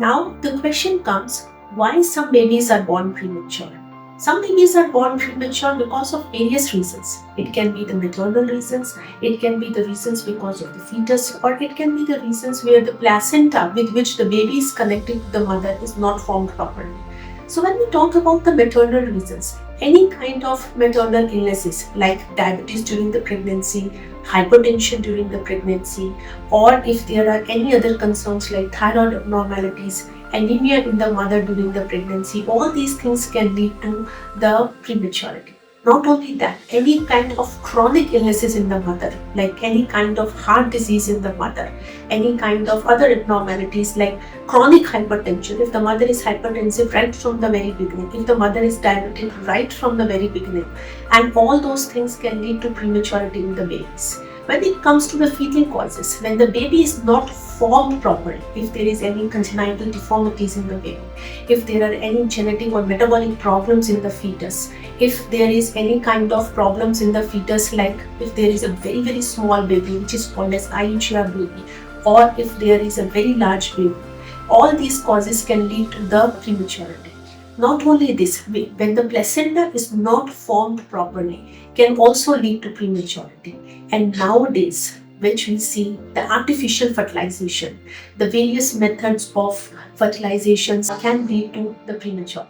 Now the question comes, why some babies are born premature? Some babies are born premature because of various reasons. It can be the maternal reasons, it can be the reasons because of the fetus, or it can be the reasons where the placenta with which the baby is connected to the mother is not formed properly. So when we talk about the maternal reasons, any kind of maternal illnesses like diabetes during the pregnancy, hypertension during the pregnancy, or if there are any other concerns like thyroid abnormalities, anemia in the mother during the pregnancy, all these things can lead to the prematurity. Not only that, any kind of chronic illnesses in the mother, like any kind of heart disease in the mother, any kind of other abnormalities like chronic hypertension, if the mother is hypertensive right from the very beginning, if the mother is diabetic right from the very beginning, and all those things can lead to prematurity in the babies. When it comes to the fetal causes, when the baby is not formed properly, if there is any congenital deformities in the baby, if there are any genetic or metabolic problems in the fetus, if there is any kind of problems in the fetus, like if there is a very very small baby which is called as Aiuchia baby, or if there is a very large baby, all these causes can lead to the prematurity. Not only this, when the placenta is not formed properly, can also lead to prematurity. And nowadays, which we see the artificial fertilization, the various methods of fertilizations can lead to the prematurity.